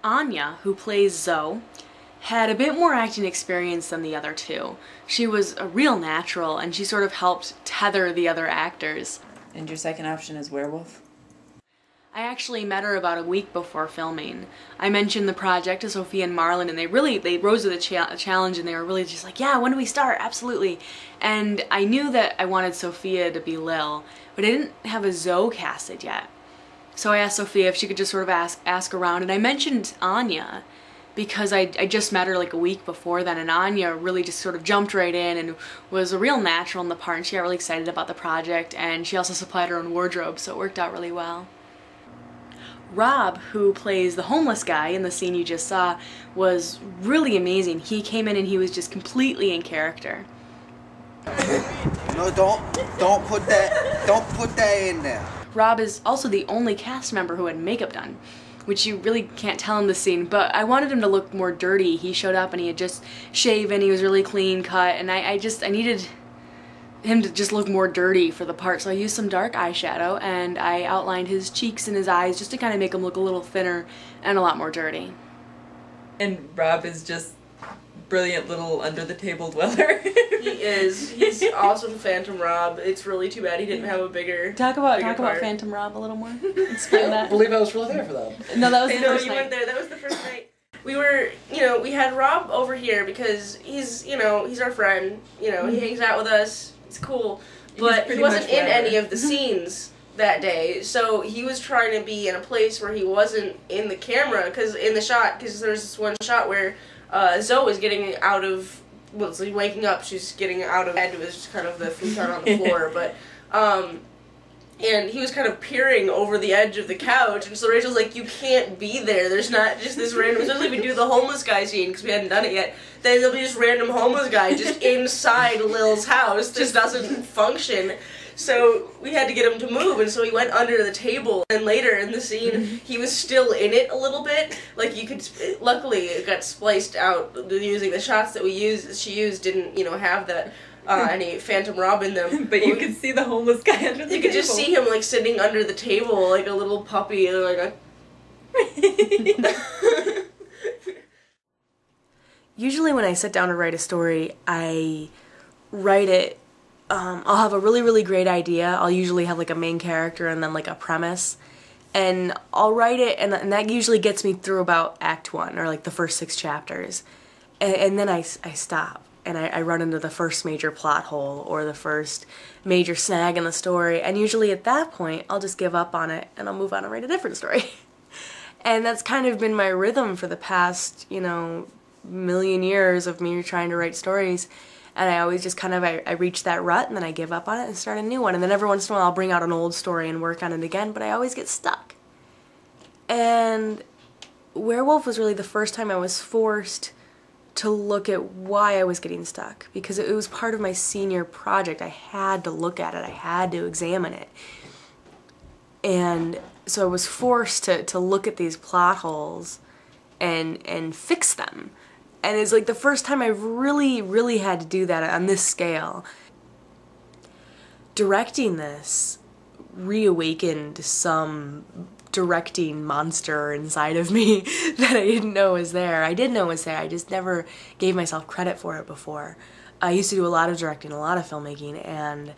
Anya, who plays Zoe, had a bit more acting experience than the other two. She was a real natural, and she sort of helped tether the other actors. And your second option is werewolf? I actually met her about a week before filming. I mentioned the project to Sophia and Marlon, and they rose to the challenge, and they were really just like, yeah, when do we start? Absolutely. And I knew that I wanted Sophia to be Lil, but I didn't have a Zoe casted yet. So I asked Sophia if she could just sort of ask around, and I mentioned Anya because I just met her like a week before then, and Anya really just sort of jumped right in and was a real natural in the part, and she got really excited about the project, and she also supplied her own wardrobe, so it worked out really well. Rob, who plays the homeless guy in the scene you just saw, was really amazing. He came in and he was just completely in character. No, don't put that in there. Rob is also the only cast member who had makeup done, which you really can't tell in the scene, but I wanted him to look more dirty. He showed up and he had just shaven, he was really clean cut, and I needed him to just look more dirty for the part, so I used some dark eyeshadow and I outlined his cheeks and his eyes just to kind of make him look a little thinner and a lot more dirty. And Rob is just brilliant little under-the-table dweller. He is. He's awesome, Phantom Rob. It's really too bad he didn't have a bigger Talk about part. Phantom Rob a little more. Explain that. I believe I was really there for that. No, that was the I know, first you night. weren't there. That was the first night. We were, we had Rob over here because he's, he's our friend. He hangs out with us. It's cool. But he wasn't in any of the scenes that day, so he was trying to be in a place where he wasn't in the camera, because there's this one shot where Zoe was getting out of, well, it's like waking up, she's getting out of bed, it was just kind of the futon on the floor, but, and he was kind of peering over the edge of the couch, and so Rachel's like, you can't be there, there's not just this random, especially if we do the homeless guy scene, because we hadn't done it yet, then there'll be this random homeless guy just inside Lil's house, just doesn't function. So we had to get him to move, and so he went under the table, and later in the scene, he was still in it a little bit, like you could, luckily it got spliced out using the shots that she used didn't, have that, any Phantom Rob in them. But you could see the homeless guy under the table. You could just see him, like, sitting under the table, like a little puppy, like a... Usually when I sit down to write a story, I write it, I'll have a really, really great idea. I'll usually have like a main character and then like a premise. And I'll write it, and that usually gets me through about Act 1, or like the first 6 chapters. And then I stop. And I run into the first major plot hole or the first major snag in the story, and usually at that point I'll just give up on it and I'll move on and write a different story. And that's kind of been my rhythm for the past, million years of me trying to write stories, and I always just kind of, I reach that rut and then I give up on it and start a new one, and then every once in a while I'll bring out an old story and work on it again, but I always get stuck. And Werewolf was really the first time I was forced to look at why I was getting stuck, because it was part of my senior project. I had to look at it, I had to examine it. And so I was forced to look at these plot holes and fix them. And it's like the first time I've really, really had to do that on this scale. Directing this reawakened some directing monster inside of me that I didn't know was there. I did know it was there, I just never gave myself credit for it before. I used to do a lot of directing, a lot of filmmaking, and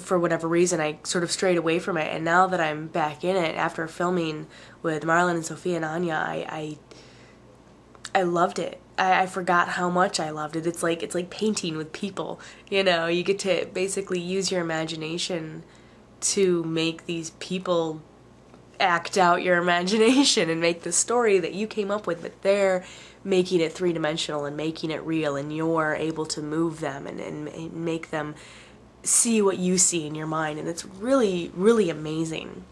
for whatever reason I sort of strayed away from it, and now that I'm back in it after filming with Marlon and Sophia and Anya, I loved it. I forgot how much I loved it. It's like painting with people, you get to basically use your imagination to make these people act out your imagination and make the story that you came up with, but they're making it three-dimensional and making it real, and you're able to move them and make them see what you see in your mind, and it's really, really amazing.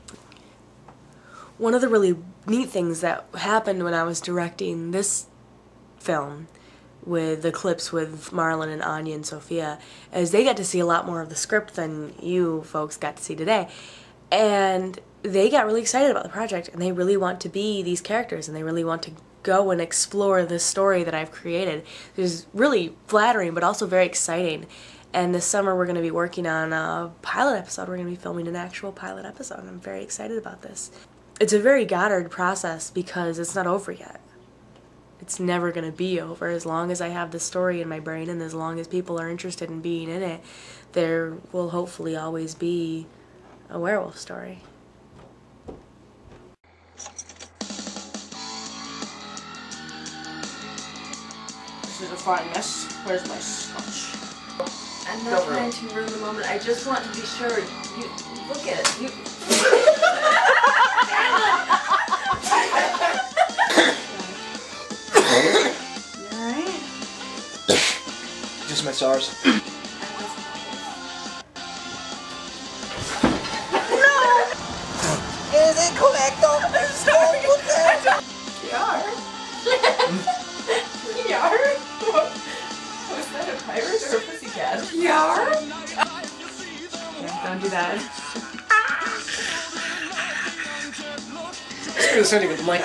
One of the really neat things that happened when I was directing this film with the clips with Marlon and Anya and Sophia is they got to see a lot more of the script than you folks got to see today, and they got really excited about the project, and they really want to be these characters, and they really want to go and explore this story that I've created. It was really flattering, but also very exciting. And this summer we're going to be working on a pilot episode. We're going to be filming an actual pilot episode, and I'm very excited about this. it's a very Goddard process because it's not over yet. It's never going to be over. As long as I have this story in my brain and as long as people are interested in being in it, there will hopefully always be a werewolf story. This is a fine mess. Where's my scotch? I'm not trying to ruin the moment. I just want to be sure. You look at it. You. Alright. Just my SARS. Is it correct? Yar? Was that a pirate or a pussycat? Yar? Yeah, don't do that. It's not even like